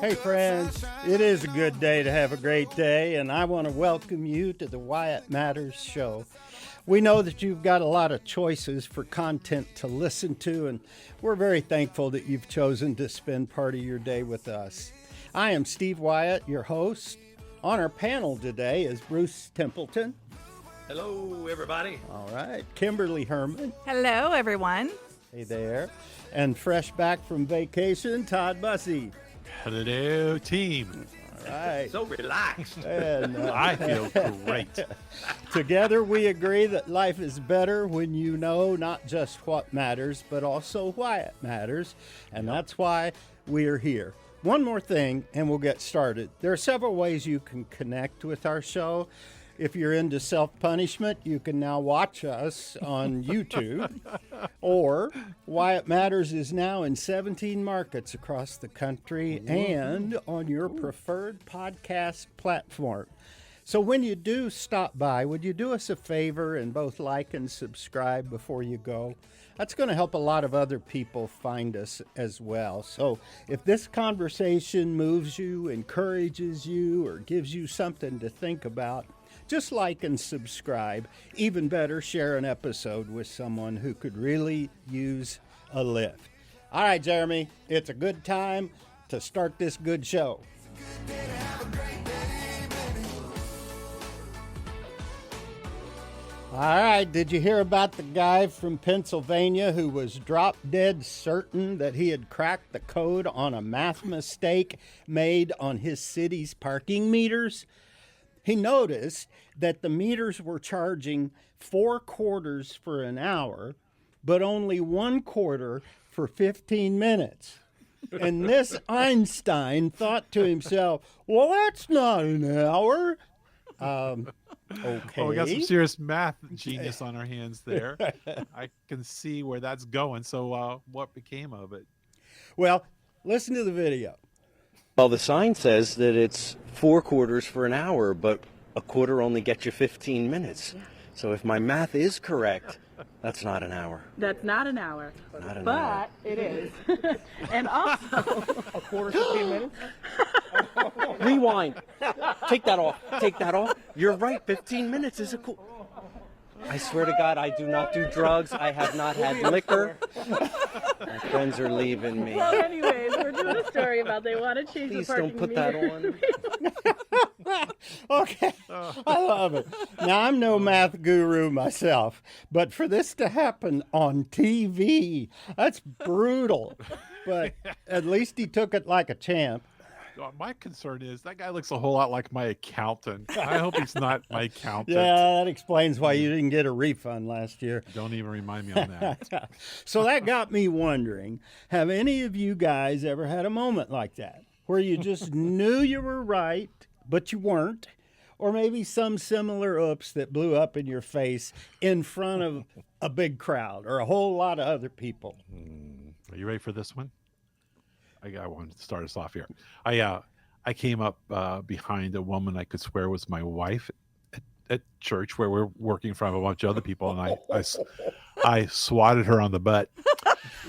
Hey friends, it is a good day to have a great day, and I want to welcome you to the Wyatt Matters show. We know that you've got a lot of choices for content to listen to, and we're very thankful that you've chosen to spend part of your day with us. I am Steve Wyatt, your host. On our panel today is Bruce Templeton. Hello, everybody. All right. Kimberly Herman. Hello, everyone. Hey there. And fresh back from vacation, Todd Bussey. Hello, team. All right. So relaxed. And, I feel great. Together we agree that life is better when you know not just what matters, but also why it matters. And that's why we're here. One more thing, and we'll get started. There are several ways you can connect with our show. If you're into self-punishment, you can now watch us on YouTube. Or Wyatt Matters is now in 17 markets across the country and on your preferred podcast platform. So when you do stop by, would you do us a favor and both like and subscribe before you go? That's going to help a lot of other people find us as well. So if this conversation moves you, encourages you, or gives you something to think about, just like and subscribe. Even better, share an episode with someone who could really use a lift. All right, Jeremy, it's a good time to start this good show. All right, did you hear about the guy from Pennsylvania who was drop dead certain that he had cracked the code on a math mistake made on his city's parking meters? He noticed that the meters were charging 4 quarters for an hour, but only 1 quarter for 15 minutes. And this Einstein thought to himself, well, that's not an hour. Okay. Oh, we got some serious math genius on our hands there. I can see where that's going. So what became of it? Well, listen to the video. Well, the sign says that it's 4 quarters for an hour, but a quarter only gets you 15 minutes. So if my math is correct, that's not an hour. That's not an hour. Not an but hour. It is. And also, A quarter, 15 minutes? Rewind. Take that off. Take that off. You're right. 15 minutes is a cool. I swear to God, I do not do drugs. I have not had liquor. My friends are leaving me. well, anyways, we're doing a story about they want to change Please the parking don't put that meter. on. Okay, I love it. Now, I'm no math guru myself, but for this to happen on TV, that's brutal. But at least he took it like a champ. My concern is that guy looks a whole lot like my accountant. I hope he's not my accountant. Yeah, that explains why you didn't get a refund last year. Don't even remind me on that. So that got me wondering, have any of you guys ever had a moment like that, where you just knew you were right, but you weren't? Or maybe some similar oops that blew up in your face in front of a big crowd or a whole lot of other people? Are you ready for this one? I wanted to start us off here. I came up behind a woman I could swear was my wife at church where we're working from a bunch of other people, and I swatted her on the butt.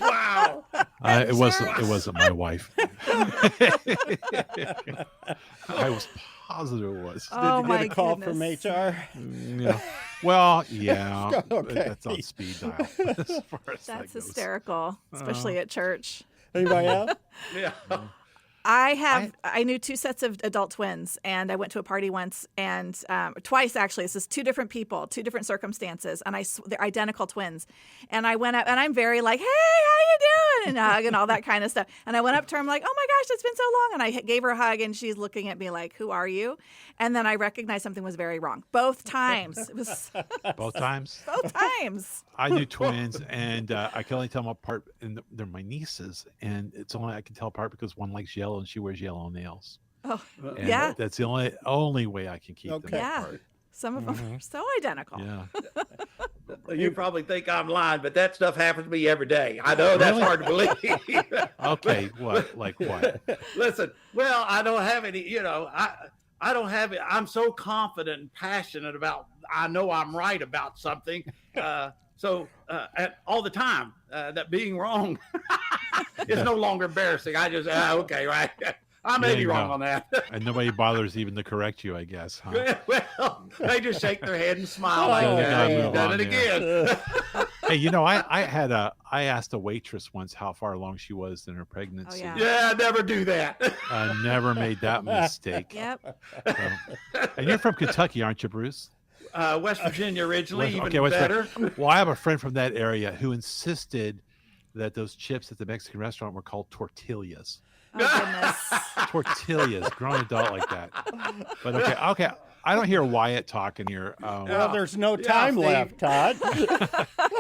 Wow! It wasn't my wife. I was positive it was. Oh, Did you my get a call goodness. from HR? Yeah. Well, yeah. Okay. That's on speed dial. As far as that That's goes. hysterical, especially at church. Anybody else? Yeah. I knew 2 sets of adult twins, and I went to a party once and twice actually. This is 2 different people, 2 different circumstances, and they're identical twins. And I went up, and I'm very like, "Hey, how you doing?" and hug and all that kind of stuff. And I went up to her, I'm like, "Oh my gosh, it's been so long!" And I gave her a hug, and she's looking at me like, "Who are you?" And then I recognized something was very wrong both times. It was Both times. both times. I knew twins, and I can only tell them apart. And they're my nieces, and it's only I can tell apart because one likes yellow and she wears yellow nails. Oh, And yeah. that's the only way I can keep Okay. them Yeah. apart. Some of them are so identical. Yeah. You probably think I'm lying, but that stuff happens to me every day. I know that's Really? hard to believe. Okay. What? Like what? Listen, well, I don't have any, I don't have it. I'm so confident and passionate about, I know I'm right about something. All the time, that being wrong is no longer embarrassing. I just, okay, right. I may be Yeah, wrong no. on that. And nobody bothers even to correct you, I guess. Huh? Well, they just shake their head and smile Oh, like yeah, that. move You've done on, it yeah. again. Hey, I asked a waitress once how far along she was in her pregnancy. yeah. Yeah, never do that. I never made that mistake. Yep. And you're from Kentucky, aren't you, Bruce? West Virginia originally, West even Virginia. better. Well, I have a friend from that area who insisted that those chips at the Mexican restaurant were called tortillas. Oh, goodness. Tortillas, grown adult like that. But okay. I don't hear Wyatt talking here. Well, there's no Yeah, time Steve. left, Todd.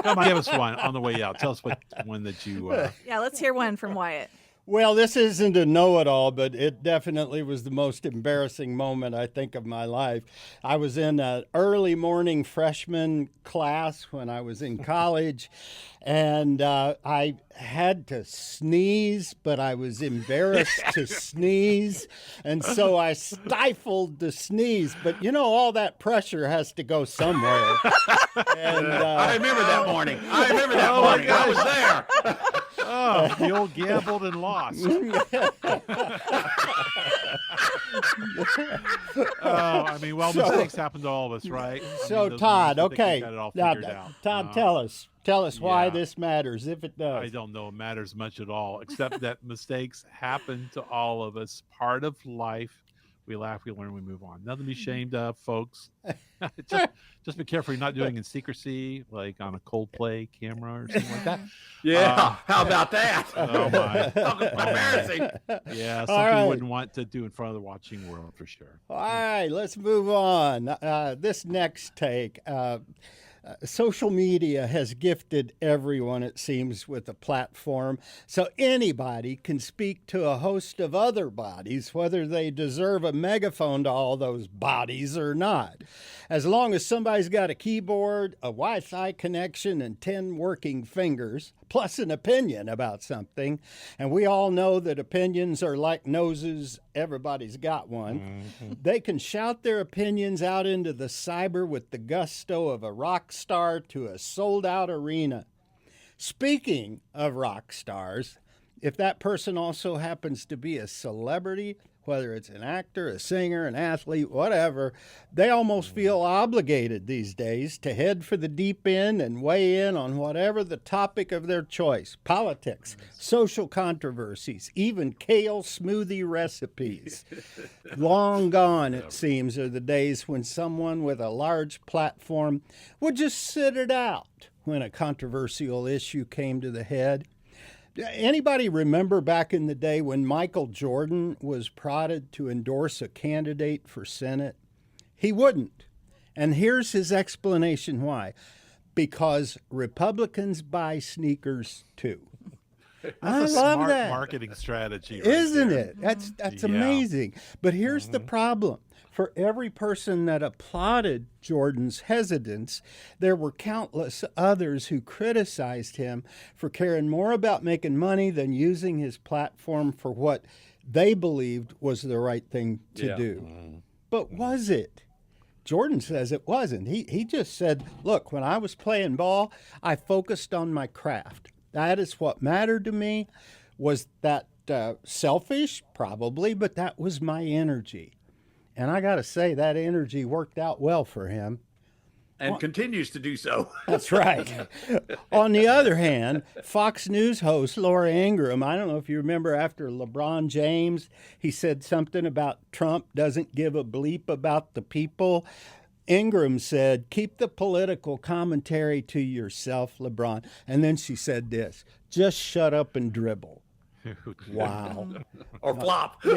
Come on, give us one on the way out. Tell us what one that you. Yeah, let's hear one from Wyatt. Well, this isn't a know-it-all, but it definitely was the most embarrassing moment, I think, of my life. I was in an early morning freshman class when I was in college, and I had to sneeze, but I was embarrassed to sneeze, and so I stifled the sneeze. But, you know, all that pressure has to go somewhere. And, I remember that morning. I was there. Oh, the old gambled and lost. I mean, mistakes happen to all of us, right? So, those Todd, moments, I think okay. we got it all Now, figured out. Todd, tell us why yeah. this matters, if it does. I don't know it matters much at all, except that mistakes happen to all of us. Part of life. We laugh, we learn, we move on. Nothing to be ashamed of, folks. just be careful you're not doing it in secrecy, like on a Coldplay camera or something like that. Yeah, how about that? Oh my! Embarrassing. Yeah, All something right. you wouldn't want to do in front of the watching world for sure. All right, let's move on. This next take. Social media has gifted everyone, it seems, with a platform, so anybody can speak to a host of other bodies, whether they deserve a megaphone to all those bodies or not. As long as somebody's got a keyboard, a Wi-Fi connection, and 10 working fingers, plus an opinion about something, and we all know that opinions are like noses, everybody's got one, they can shout their opinions out into the cyber with the gusto of a rock star to a sold-out arena. Speaking of rock stars, if that person also happens to be a celebrity, whether it's an actor, a singer, an athlete, whatever, they almost feel obligated these days to head for the deep end and weigh in on whatever the topic of their choice. Politics, social controversies, even kale smoothie recipes. Long gone, it seems, are the days when someone with a large platform would just sit it out when a controversial issue came to the head. Anybody remember back in the day when Michael Jordan was prodded to endorse a candidate for Senate? He wouldn't. And here's his explanation why. Because Republicans buy sneakers too. I That's a love smart that. marketing strategy, right Isn't there. it? That's Yeah. amazing. But here's the problem. For every person that applauded Jordan's hesitance, there were countless others who criticized him for caring more about making money than using his platform for what they believed was the right thing to do. But was it? Jordan says it wasn't. He just said, look, when I was playing ball, I focused on my craft. That is what mattered to me. Was that selfish? Probably, but that was my energy. And I got to say, that energy worked out well for him. And continues to do so. That's right. On the other hand, Fox News host Laura Ingraham, I don't know if you remember after LeBron James, he said something about Trump doesn't give a bleep about the people. Ingraham said, keep the political commentary to yourself, LeBron. And then she said this, just shut up and dribble. Wow. Or flop. Oh,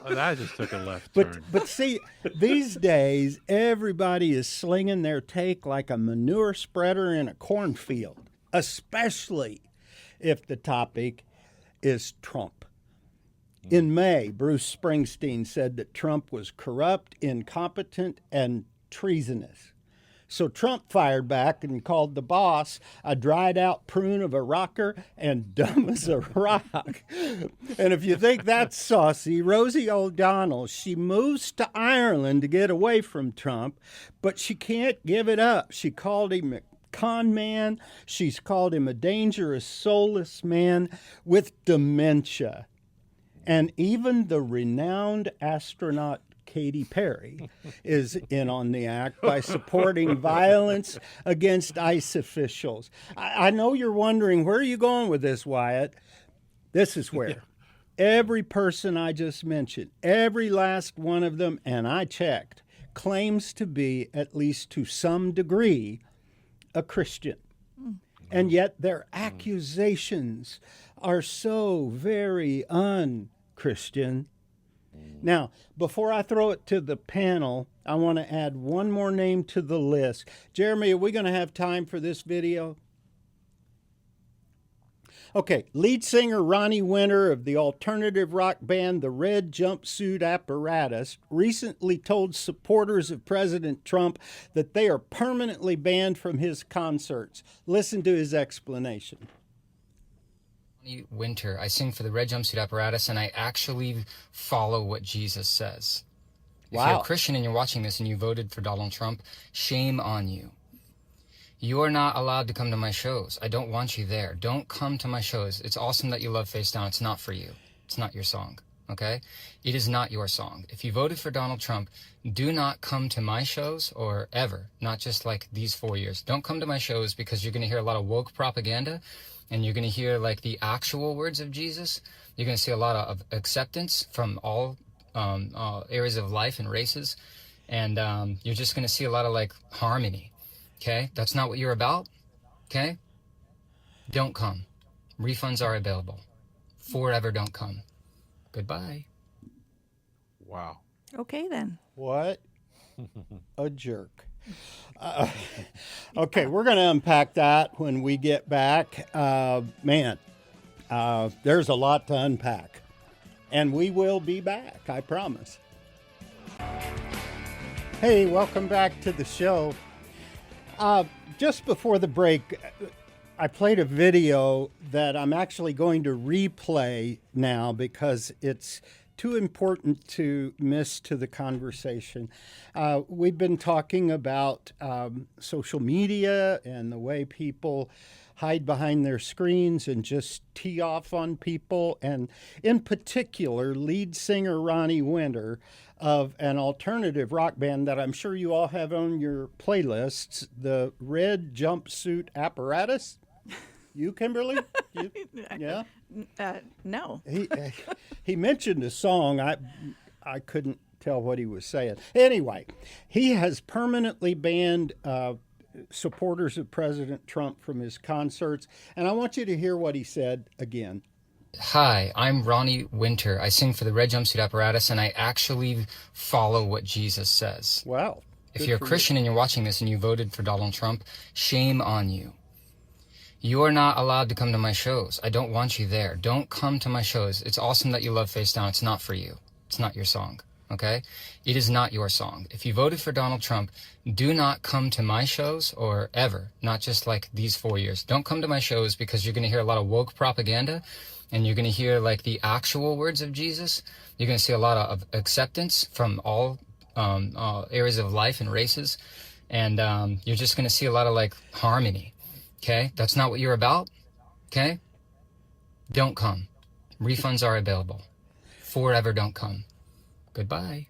that just took a left turn. But see, these days, everybody is slinging their take like a manure spreader in a cornfield, especially if the topic is Trump. In May, Bruce Springsteen said that Trump was corrupt, incompetent, and treasonous. So Trump fired back and called the boss a dried-out prune of a rocker and dumb as a rock. And if you think that's saucy, Rosie O'Donnell, she moves to Ireland to get away from Trump, but she can't give it up. She called him con man. She's called him a dangerous, soulless man with dementia. And even the renowned astronaut Katy Perry is in on the act by supporting violence against ICE officials. I know you're wondering, where are you going with this, Wyatt? This is where. Every person I just mentioned, every last one of them, and I checked, claims to be, at least to some degree, a Christian. And yet their accusations are so very un-Christian. Now, before I throw it to the panel, I want to add one more name to the list. Jeremy, are we going to have time for this video? Okay, lead singer Ronnie Winter of the alternative rock band the Red Jumpsuit Apparatus recently told supporters of President Trump that they are permanently banned from his concerts. Listen to his explanation. Winter. I sing for the Red Jumpsuit Apparatus, and I actually follow what Jesus says. If you're a Christian and you're watching this and you voted for Donald Trump, shame on you. You are not allowed to come to my shows. I don't want you there. Don't come to my shows. It's awesome that you love Face Down. It's not for you. It's not your song, okay? It is not your song. If you voted for Donald Trump, do not come to my shows or ever, not just like these 4 years. Don't come to my shows because you're going to hear a lot of woke propaganda and you're going to hear like the actual words of Jesus. You're going to see a lot of acceptance from all areas of life and races. And you're just going to see a lot of like harmony. Okay, that's not what you're about. Okay, don't come. Refunds are available. Forever don't come. Goodbye. Wow. Okay, then. What a jerk. Okay, we're going to unpack that when we get back. There's a lot to unpack. And we will be back, I promise. Hey, welcome back to the show. Just before the break, I played a video that I'm actually going to replay now because it's too important to miss to the conversation. We've been talking about social media and the way people hide behind their screens and just tee off on people. And in particular, lead singer Ronnie Winter of an alternative rock band that I'm sure you all have on your playlists, the Red Jumpsuit Apparatus. You, Kimberly? You? Yeah? No. He mentioned a song. I couldn't tell what he was saying. Anyway, he has permanently banned supporters of President Trump from his concerts. And I want you to hear what he said again. Hi, I'm Ronnie Winter. I sing for the Red Jumpsuit Apparatus, and I actually follow what Jesus says. Wow. If you're a Christian and you're watching this and you voted for Donald Trump, shame on you. You are not allowed to come to my shows. I don't want you there. Don't come to my shows. It's awesome that you love Face Down. It's not for you. It's not your song, okay? It is not your song. If you voted for Donald Trump, do not come to my shows or ever, not just like these 4 years. Don't come to my shows because you're going to hear a lot of woke propaganda and you're going to hear like the actual words of Jesus. You're going to see a lot of acceptance from all areas of life and races. And you're just going to see a lot of like harmony. Okay, that's not what you're about. Okay, don't come. Refunds are available. Forever don't come. Goodbye.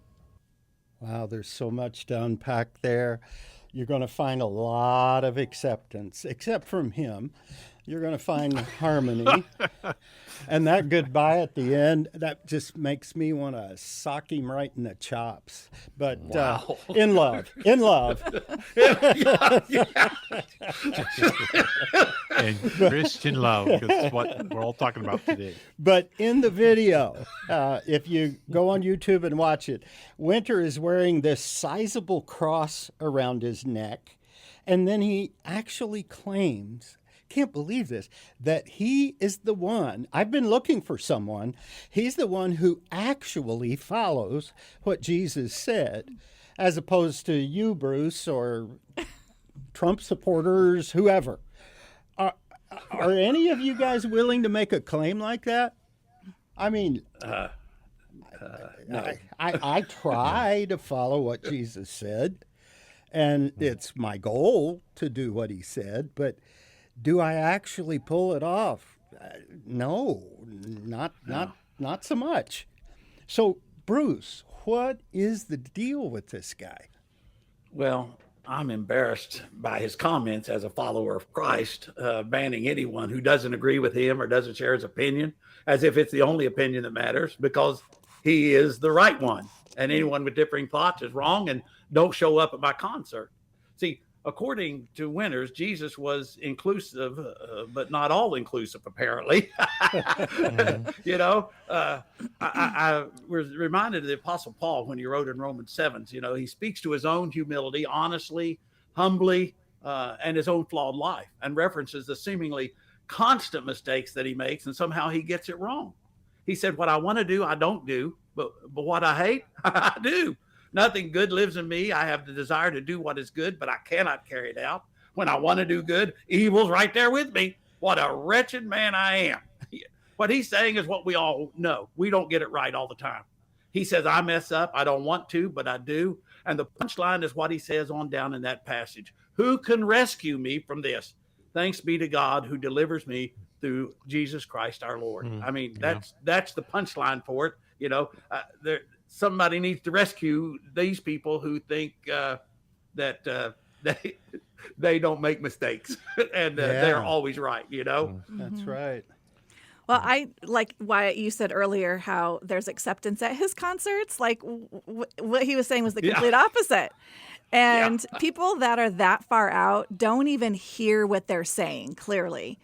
Wow, there's so much to unpack there. You're going to find a lot of acceptance, except from him. You're going to find harmony. And that goodbye at the end, that just makes me want to sock him right in the chops. But in love. And Christian love, because it's what we're all talking about today. But in the video, if you go on YouTube and watch it, Winter is wearing this sizable cross around his neck. And then he actually claims, can't believe this, that he is the one, I've been looking for someone, he's the one who actually follows what Jesus said, as opposed to you, Bruce, or Trump supporters, whoever. Are any of you guys willing to make a claim like that? I mean, No. I try to follow what Jesus said. and it's my goal to do what he said, but do I actually pull it off? No, not so much. So, Bruce, what is the deal with this guy? Well, I'm embarrassed by his comments as a follower of Christ, banning anyone who doesn't agree with him or doesn't share his opinion, as if it's the only opinion that matters, because he is the right one. And anyone with differing thoughts is wrong and don't show up at my concert. See, according to Winters, Jesus was inclusive, but not all inclusive, apparently. You know, I was reminded of the Apostle Paul when he wrote in Romans 7, you know, he speaks to his own humility, honestly, humbly, and his own flawed life, and references the seemingly constant mistakes that he makes, and somehow he gets it wrong. He said, what I want to do, I don't do, but what I hate, I do. Nothing good lives in me. I have the desire to do what is good, but I cannot carry it out. When I want to do good, evil's right there with me. What a wretched man I am. What he's saying is what we all know. We don't get it right all the time. He says, I mess up. I don't want to, but I do. And the punchline is what he says on down in that passage. Who can rescue me from this? Thanks be to God who delivers me through Jesus Christ our Lord. I mean, that's the punchline for it. You know, somebody needs to rescue these people who think that they don't make mistakes and they're always right, you know? That's right. Well, I like Wyatt, you said earlier how there's acceptance at his concerts. Like what he was saying was the complete opposite. And people that are that far out don't even hear what they're saying clearly.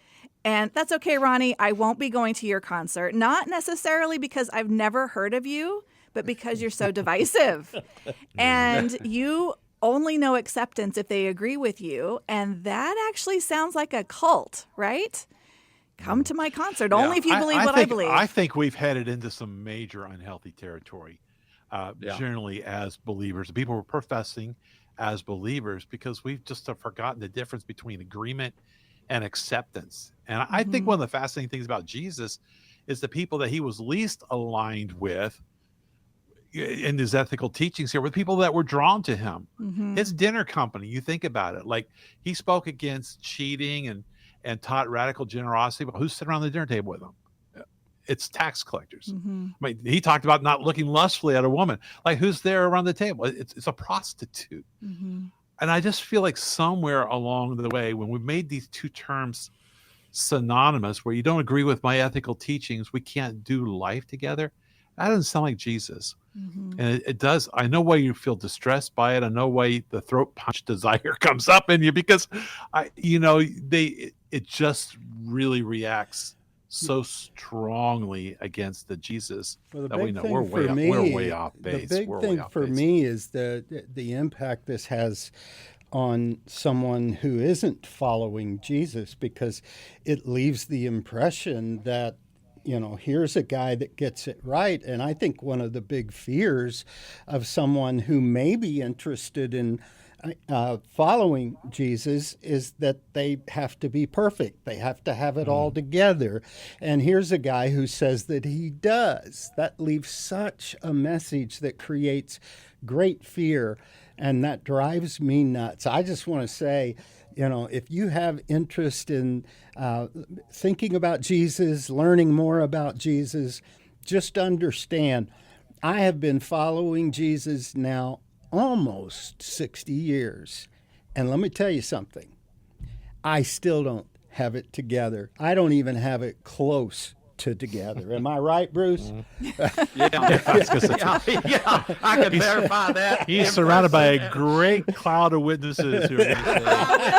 And that's okay, Ronnie. I won't be going to your concert, not necessarily because I've never heard of you, but because you're so divisive. And you only know acceptance if they agree with you. And that actually sounds like a cult, right? Come to my concert only if you believe I believe. I think we've headed into some major unhealthy territory, generally as believers. People were professing as believers because we've just forgotten the difference between agreement and acceptance. And I think one of the fascinating things about Jesus is the people that he was least aligned with in his ethical teachings here were people that were drawn to him. His dinner company, you think about it, like he spoke against cheating and taught radical generosity, but who's sitting around the dinner table with him? It's tax collectors. I mean, he talked about not looking lustfully at a woman. Like, who's there around the table? It's a prostitute. And I just feel like somewhere along the way, when we've made these two terms synonymous, where you don't agree with my ethical teachings, we can't do life together. That doesn't sound like Jesus. And it does. I know why you feel distressed by it. I know why the throat punch desire comes up in you, because it just really reacts so strongly against the Jesus that we know we're way off base. The big thing for me is the impact this has on someone who isn't following Jesus, because it leaves the impression that, you know, here's a guy that gets it right. And I think one of the big fears of someone who may be interested in following Jesus is that they have to be perfect. They have to have it all together. And here's a guy who says that he does. That leaves such a message that creates great fear, and that drives me nuts. I just want to say, you know, if you have interest in thinking about Jesus, learning more about Jesus, just understand, I have been following Jesus now almost 60 years. And let me tell you something. I still don't have it together. I don't even have it close to together. Am I right, Bruce? I can verify that. He's surrounded by a great cloud of witnesses who are going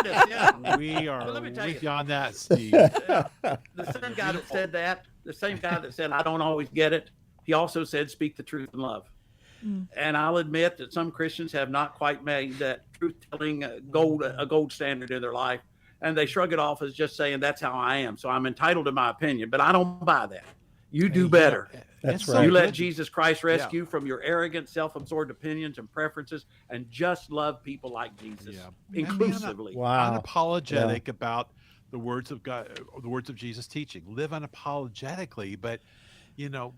to say, we are with you on that, Steve. The same guy that said that, the same guy that said, I don't always get it, he also said, speak the truth in love. And I'll admit that some Christians have not quite made that truth-telling a gold standard in their life, and they shrug it off as just saying, that's how I am, so I'm entitled to my opinion. But I don't buy that. You do better. That's right. You let Jesus Christ rescue from your arrogant, self-absorbed opinions and preferences, and just love people like Jesus, inclusively. Unapologetic about the words of God, the words of Jesus' teaching. Live unapologetically, but, you know,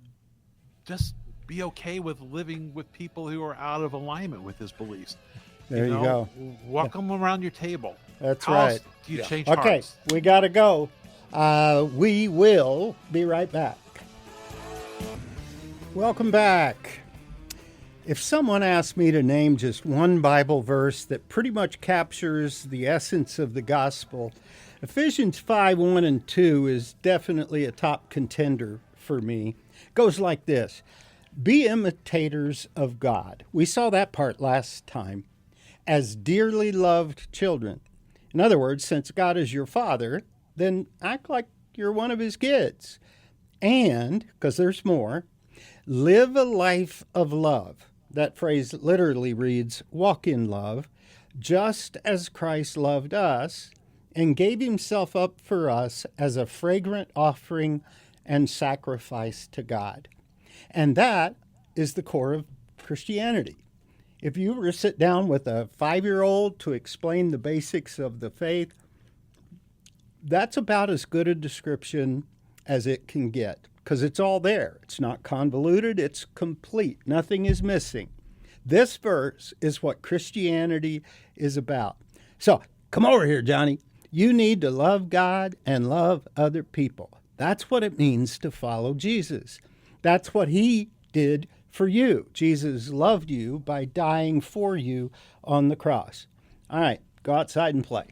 just be okay with living with people who are out of alignment with his beliefs. There you go. Welcome around your table. That's How right. else do you change Okay, hearts? we got to go. We will be right back. Welcome back. If someone asked me to name just one Bible verse that pretty much captures the essence of the gospel, Ephesians 5:1 and 2 is definitely a top contender for me. It goes like this: be imitators of God. We saw that part last time. As dearly loved children. In other words, since God is your father, then act like you're one of his kids. And, because there's more, live a life of love. That phrase literally reads, walk in love, just as Christ loved us and gave himself up for us as a fragrant offering and sacrifice to God. And that is the core of Christianity. If you were to sit down with a 5-year-old to explain the basics of the faith, that's about as good a description as it can get, because it's all there. It's not convoluted, it's complete. Nothing is missing. This verse is what Christianity is about. So, come over here, Johnny. You need to love God and love other people. That's what it means to follow Jesus. That's what he did for you. Jesus loved you by dying for you on the cross. All right, go outside and play.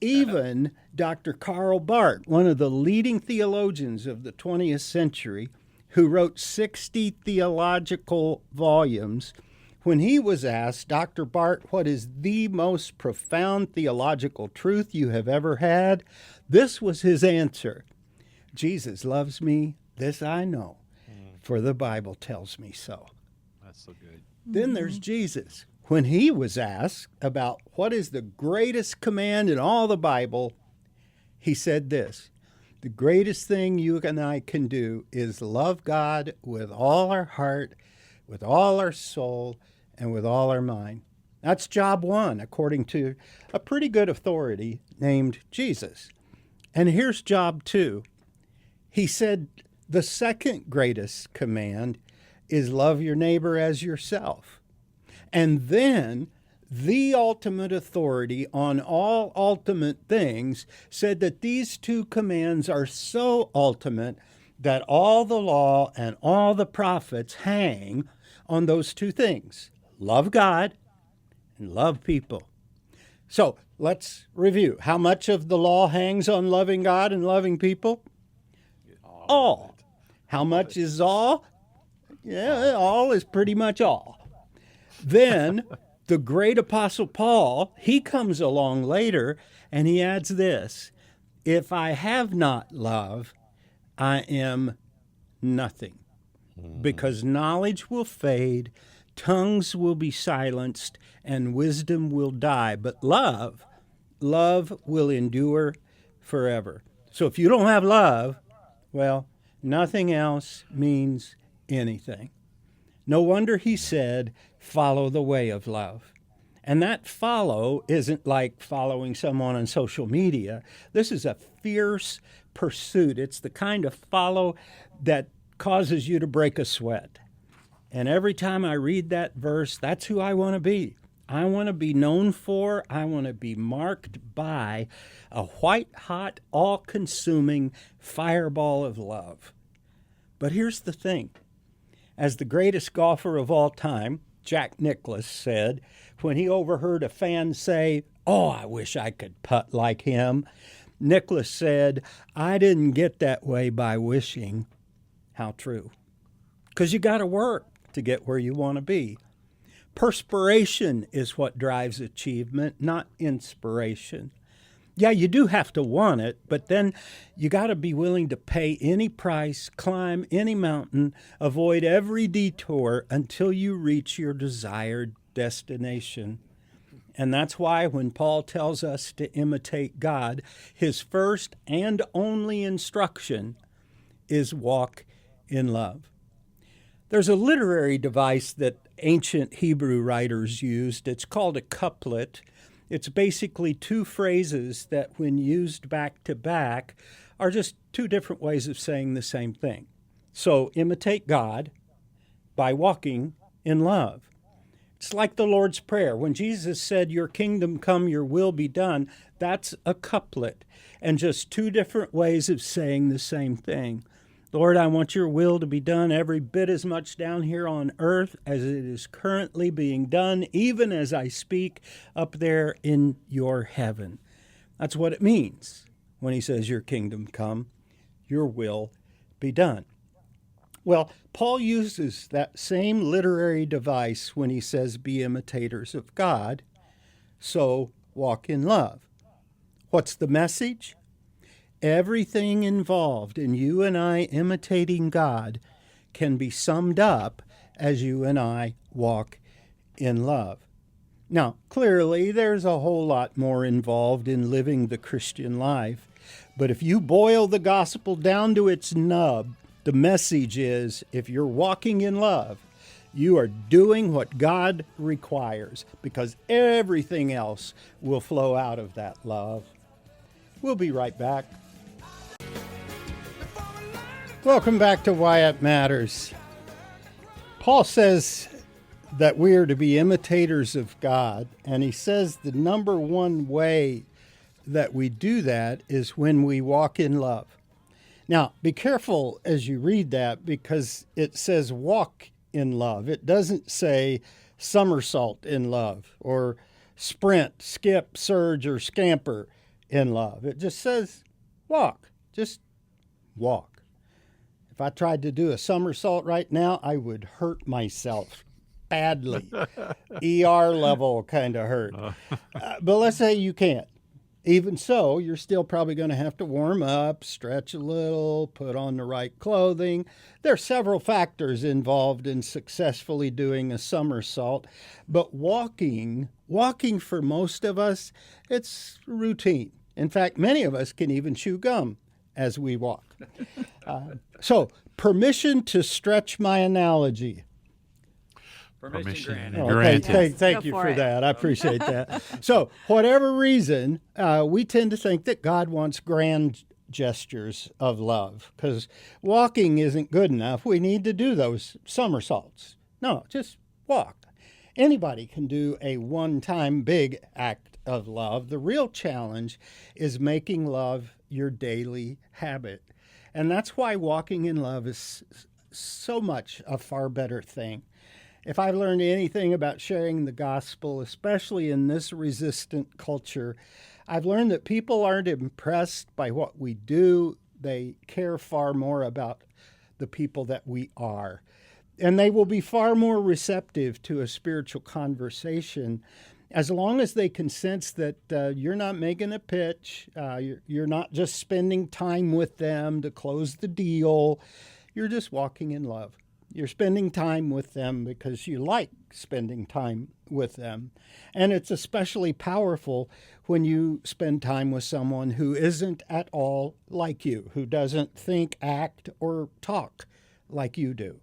Even Dr. Karl Barth, one of the leading theologians of the 20th century, who wrote 60 theological volumes, when he was asked, Dr. Barth, what is the most profound theological truth you have ever had? This was his answer: Jesus loves me, this I know, for the Bible tells me so. That's so good. Then there's Jesus. When he was asked about what is the greatest command in all the Bible, he said this: the greatest thing you and I can do is love God with all our heart, with all our soul, and with all our mind. That's job one, according to a pretty good authority named Jesus. And here's job two. He said the second greatest command is love your neighbor as yourself. And then the ultimate authority on all ultimate things said that these two commands are so ultimate that all the law and all the prophets hang on those two things: love God and love people. So let's review. How much of the law hangs on loving God and loving people? All. How much is all? Yeah, all is pretty much all. Then the great apostle Paul, he comes along later and he adds this: if I have not love, I am nothing. Because knowledge will fade, tongues will be silenced, and wisdom will die. But love will endure forever. So if you don't have love, well, nothing else means anything. No wonder he said, follow the way of love. And that follow isn't like following someone on social media. This is a fierce pursuit. It's the kind of follow that causes you to break a sweat. And every time I read that verse, that's who I want to be. I want to be known for, I want to be marked by a white-hot, all-consuming fireball of love. But here's the thing. As the greatest golfer of all time, Jack Nicklaus, said when he overheard a fan say, "Oh, I wish I could putt like him," Nicklaus said, "I didn't get that way by wishing." How true. Because you got to work to get where you want to be. Perspiration is what drives achievement, not inspiration. Yeah, you do have to want it, but then you got to be willing to pay any price, climb any mountain, avoid every detour until you reach your desired destination. And that's why when Paul tells us to imitate God, his first and only instruction is walk in love. There's a literary device that ancient Hebrew writers used. It's called a couplet. It's basically two phrases that, when used back to back, are just two different ways of saying the same thing. So imitate God by walking in love. It's like the Lord's Prayer. When Jesus said, "Your kingdom come, your will be done," that's a couplet and just two different ways of saying the same thing. Lord, I want your will to be done every bit as much down here on earth as it is currently being done, even as I speak up there in your heaven. That's what it means when he says, your kingdom come, your will be done. Well, Paul uses that same literary device when he says, be imitators of God, so walk in love. What's the message? Everything involved in you and I imitating God can be summed up as you and I walk in love. Now, clearly, there's a whole lot more involved in living the Christian life, but if you boil the gospel down to its nub, the message is, if you're walking in love, you are doing what God requires, because everything else will flow out of that love. We'll be right back. Welcome back to Wyatt Matters. Paul says that we are to be imitators of God, and he says the number one way that we do that is when we walk in love. Now, be careful as you read that, because it says walk in love. It doesn't say somersault in love, or sprint, skip, surge, or scamper in love. It just says walk. Just walk. If I tried to do a somersault right now, I would hurt myself badly. ER level kind of hurt. But let's say you can't. Even so, you're still probably going to have to warm up, stretch a little, put on the right clothing. There are several factors involved in successfully doing a somersault. But walking for most of us, it's routine. In fact, many of us can even chew gum as we walk. So, permission to stretch my analogy. Permission Okay, granted. thank you for that. I appreciate that. So, whatever reason, we tend to think that God wants grand gestures of love, because walking isn't good enough. We need to do those somersaults. No, just walk. Anybody can do a one-time big act of love. The real challenge is making love your daily habit. And that's why walking in love is so much a far better thing. If I've learned anything about sharing the gospel, especially in this resistant culture, I've learned that people aren't impressed by what we do. They care far more about the people that we are. And they will be far more receptive to a spiritual conversation as long as they can sense that you're not making a pitch, you're not just spending time with them to close the deal, you're just walking in love. You're spending time with them because you like spending time with them. And it's especially powerful when you spend time with someone who isn't at all like you, who doesn't think, act, or talk like you do.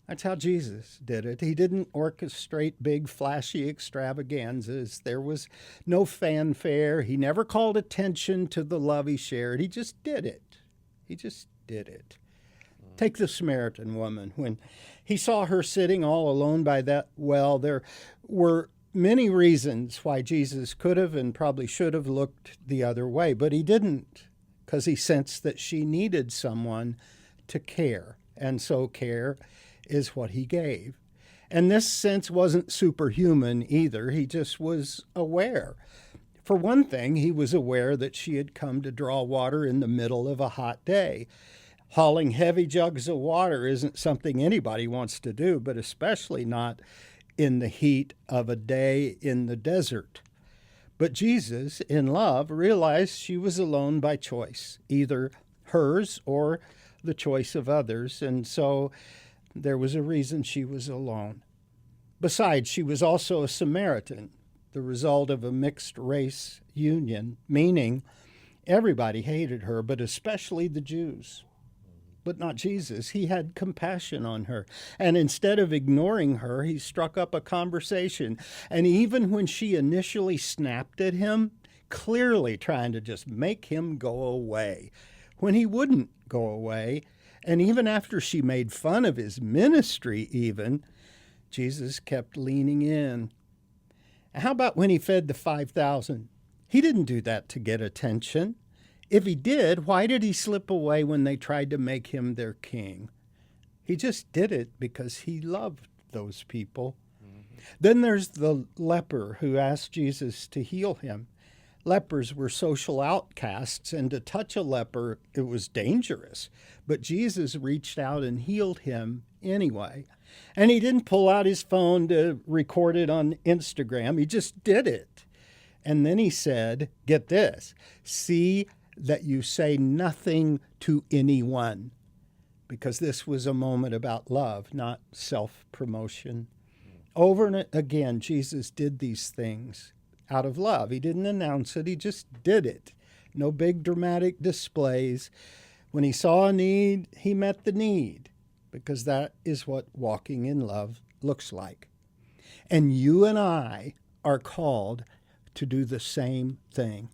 That's how Jesus did it. He didn't orchestrate big, flashy extravaganzas. There was no fanfare. He never called attention to the love he shared. He just did it. He just did it. Take the Samaritan woman. When he saw her sitting all alone by that well, there were many reasons why Jesus could have and probably should have looked the other way, but he didn't, because he sensed that she needed someone to care. And so care is what he gave. And this sense wasn't superhuman either. He just was aware. For one thing, he was aware that she had come to draw water in the middle of a hot day. Hauling heavy jugs of water isn't something anybody wants to do, but especially not in the heat of a day in the desert. But Jesus, in love, realized she was alone by choice, either hers or the choice of others, and so there was a reason she was alone. Besides, she was also a Samaritan, the result of a mixed-race union, meaning everybody hated her, but especially the Jews. But not Jesus. He had compassion on her. And instead of ignoring her, he struck up a conversation. And even when she initially snapped at him, clearly trying to just make him go away, when he wouldn't go away, and even after she made fun of his ministry even, Jesus kept leaning in. How about when he fed the 5,000? He didn't do that to get attention. If he did, why did he slip away when they tried to make him their king? He just did it because he loved those people. Then there's the leper who asked Jesus to heal him. Lepers were social outcasts, and to touch a leper, it was dangerous. But Jesus reached out and healed him anyway. And he didn't pull out his phone to record it on Instagram. He just did it. And then he said, get this, see that you say nothing to anyone. Because this was a moment about love, not self-promotion. Over and again, Jesus did these things out of love. He didn't announce it, he just did it. No big dramatic displays. When he saw a need, he met the need, because that is what walking in love looks like. And you and I are called to do the same thing.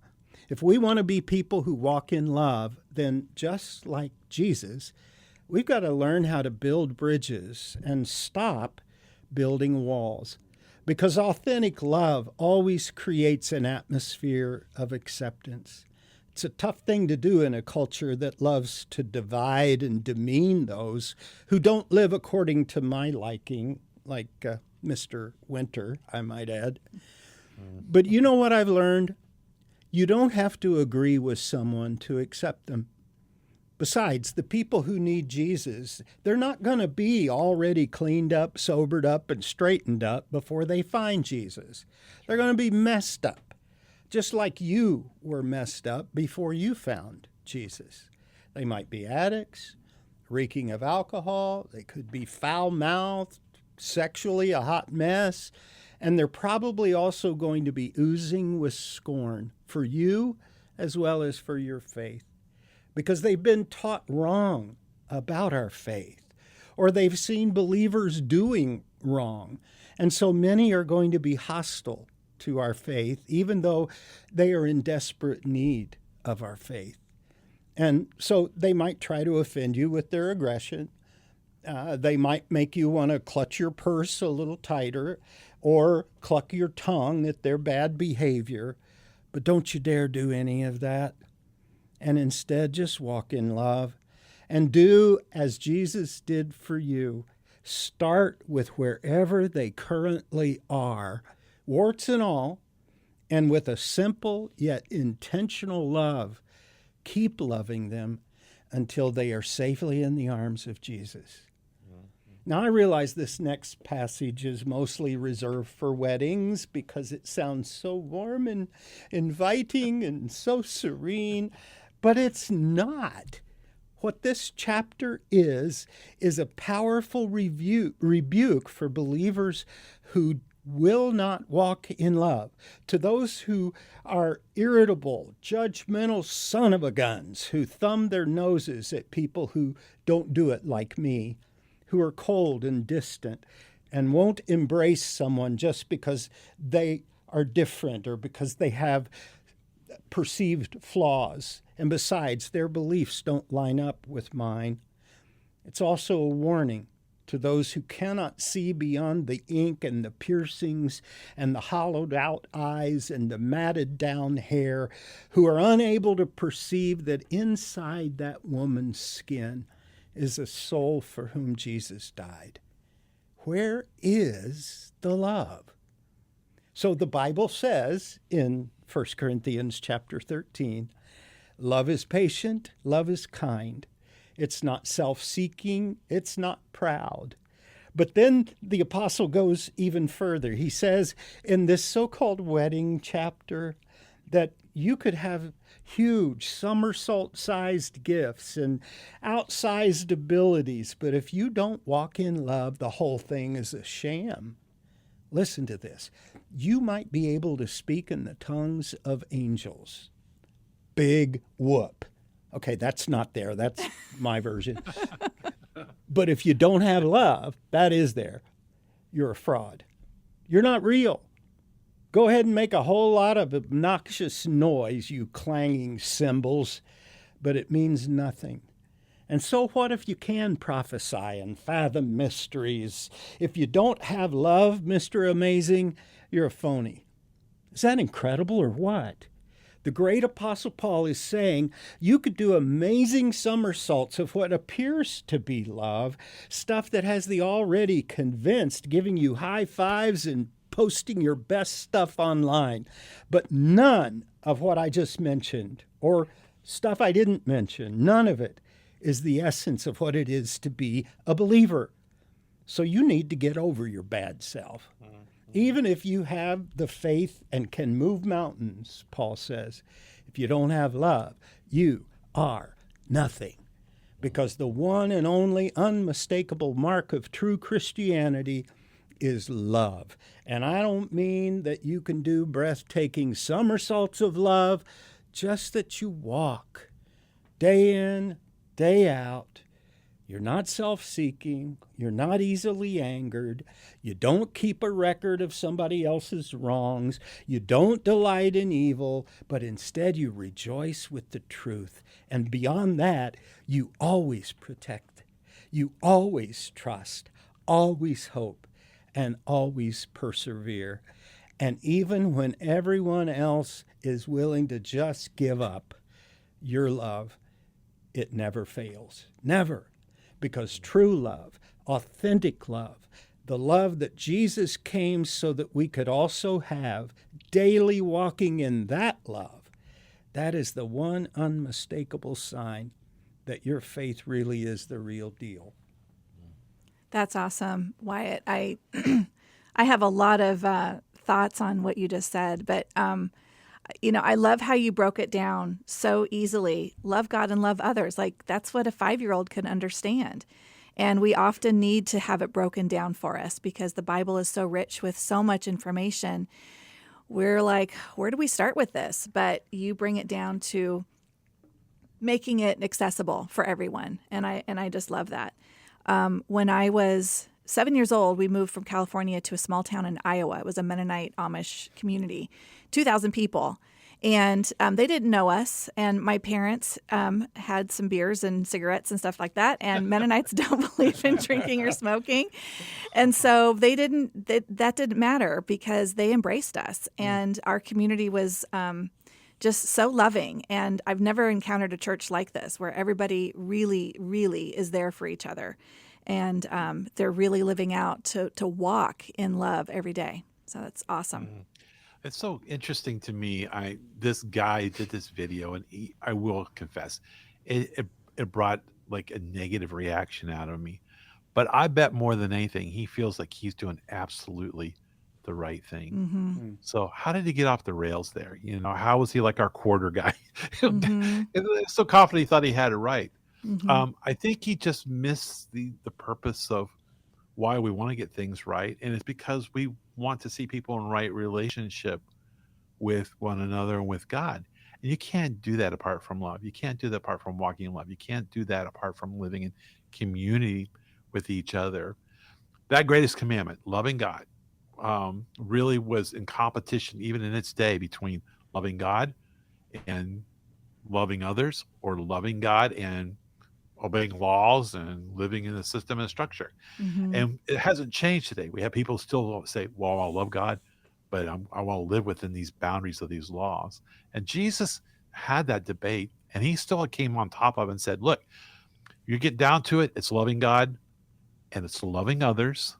If we want to be people who walk in love, then just like Jesus, we've got to learn how to build bridges and stop building walls. Because authentic love always creates an atmosphere of acceptance. It's a tough thing to do in a culture that loves to divide and demean those who don't live according to my liking, like Mr. Winter, I might add. But you know what I've learned? You don't have to agree with someone to accept them. Besides, the people who need Jesus, they're not going to be already cleaned up, sobered up, and straightened up before they find Jesus. They're going to be messed up, just like you were messed up before you found Jesus. They might be addicts, reeking of alcohol. They could be foul-mouthed, sexually a hot mess. And they're probably also going to be oozing with scorn for you as well as for your faith, because they've been taught wrong about our faith, or they've seen believers doing wrong. And so many are going to be hostile to our faith, even though they are in desperate need of our faith. And so they might try to offend you with their aggression. They might make you want to clutch your purse a little tighter or cluck your tongue at their bad behavior. But don't you dare do any of that. And instead, just walk in love and do as Jesus did for you. Start with wherever they currently are, warts and all, and with a simple yet intentional love, keep loving them until they are safely in the arms of Jesus. Now, I realize this next passage is mostly reserved for weddings because it sounds so warm and inviting and so serene, but it's not. What this chapter is a powerful rebuke for believers who will not walk in love, to those who are irritable, judgmental son of a guns, who thumb their noses at people who don't do it like me, who are cold and distant and won't embrace someone just because they are different or because they have perceived flaws. And besides, their beliefs don't line up with mine. It's also a warning to those who cannot see beyond the ink and the piercings and the hollowed out eyes and the matted down hair, who are unable to perceive that inside that woman's skin is a soul for whom Jesus died. Where is the love? So the Bible says in 1 Corinthians chapter 13, love is patient, love is kind. It's not self-seeking, it's not proud. But then the apostle goes even further. He says in this so-called wedding chapter that you could have huge somersault-sized gifts and outsized abilities, but if you don't walk in love, the whole thing is a sham. Listen to this. You might be able to speak in the tongues of angels. Big whoop. Okay, that's not there. That's my version. But if you don't have love, that is there. You're a fraud. You're not real. Go ahead and make a whole lot of obnoxious noise, you clanging cymbals, but it means nothing. And so what if you can prophesy and fathom mysteries? If you don't have love, Mr. Amazing, you're a phony. Is that incredible or what? The great Apostle Paul is saying you could do amazing somersaults of what appears to be love, stuff that has the already convinced giving you high fives and posting your best stuff online, but none of what I just mentioned, or stuff I didn't mention, none of it is the essence of what it is to be a believer. So you need to get over your bad self. Even if you have the faith and can move mountains, Paul says, if you don't have love, you are nothing. Because the one and only unmistakable mark of true Christianity is love. And I don't mean that you can do breathtaking somersaults of love, just that you walk day in, day out. You're not self-seeking. You're not easily angered. You don't keep a record of somebody else's wrongs. You don't delight in evil, but instead you rejoice with the truth. And beyond that, you always protect. You always trust, always hope, and always persevere. And even when everyone else is willing to just give up, your love, it never fails. Never. Because true love, authentic love, the love that Jesus came so that we could also have, daily walking in that love, that is the one unmistakable sign that your faith really is the real deal. That's awesome, Wyatt. I have a lot of thoughts on what you just said, but I love how you broke it down so easily. Love God and love others. Like, that's what a 5-year-old can understand. And we often need to have it broken down for us because the Bible is so rich with so much information. We're like, where do we start with this? But you bring it down to making it accessible for everyone. And I just love that. When I was 7 years old, we moved from California to a small town in Iowa. It was a Mennonite Amish community, 2,000 people. And they didn't know us. And my parents had some beers and cigarettes and stuff like that. And Mennonites don't believe in drinking or smoking. And so that didn't matter because they embraced us. And our community was just so loving. And I've never encountered a church like this where everybody really, really is there for each other. And they're really living out to walk in love every day. So that's awesome. It's so interesting to me. This guy did this video, and I will confess, it brought like a negative reaction out of me. But I bet more than anything, he feels like he's doing absolutely the right thing. Mm-hmm. So how did he get off the rails there? How was he like our quarter guy? Mm-hmm. So confident he thought he had it right. Mm-hmm. I think he just missed the purpose of why we want to get things right. And it's because we want to see people in right relationship with one another and with God. And you can't do that apart from love. You can't do that apart from walking in love. You can't do that apart from living in community with each other. That greatest commandment, loving God, really was in competition, even in its day, between loving God and loving others, or loving God and obeying laws and living in a system and structure. Mm-hmm. And it hasn't changed today. We have people still say, well, I love God, but I want to live within these boundaries of these laws. And Jesus had that debate, and he still came on top of it and said, look, you get down to it, it's loving God and it's loving others.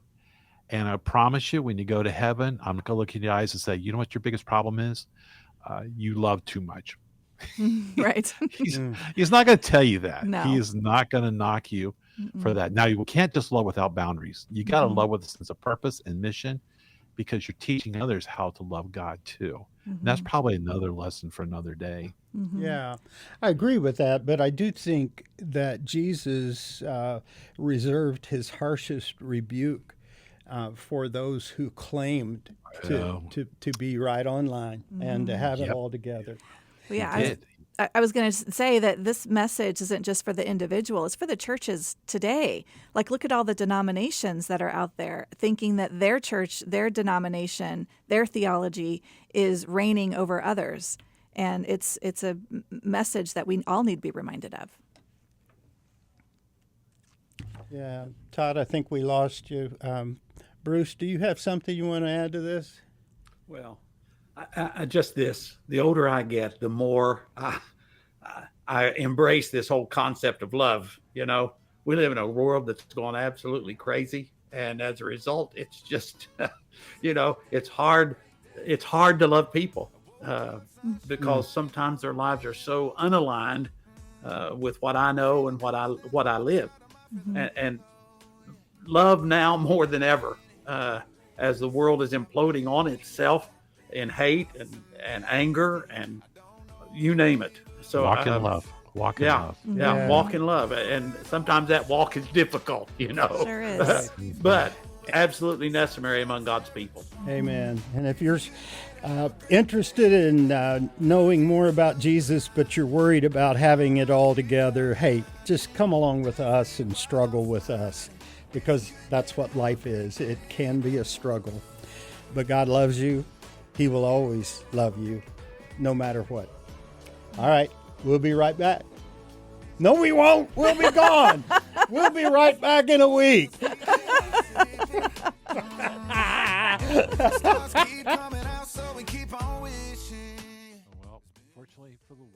And I promise you, when you go to heaven, I'm not going to look in your eyes and say, you know what your biggest problem is? You love too much. Right. He's not going to tell you that. No. He is not going to knock you for that. Now, you can't just love without boundaries. You got to love with a sense of purpose and mission, because you're teaching others how to love God too. And that's probably another lesson for another day. Mm-hmm. Yeah, I agree with that, but I do think that Jesus reserved his harshest rebuke for those who claimed to be right online and to have it all together. Well, yeah, I was going to say that this message isn't just for the individual, it's for the churches today. Like, look at all the denominations that are out there thinking that their church, their denomination, their theology is reigning over others. And it's a message that we all need to be reminded of. Yeah. Todd, I think we lost you. Bruce, do you have something you want to add to this? Well, I just this. The older I get, the more I embrace this whole concept of love. You know, we live in a world that's gone absolutely crazy, and as a result, it's just, you know, it's hard. It's hard to love people because sometimes their lives are so unaligned with what I know and what I live, and love now more than ever, as the world is imploding on itself in hate and anger and you name it. So walk in love. Walk in love. Yeah, walk in love. And sometimes that walk is difficult, you know. Sure is. But absolutely necessary among God's people. Amen. And if you're interested in knowing more about Jesus, but you're worried about having it all together, hey, just come along with us and struggle with us, because that's what life is. It can be a struggle. But God loves you. He will always love you, no matter what. All right, we'll be right back. No, we won't. We'll be gone. We'll be right back in a week. Well, fortunately for the Lord.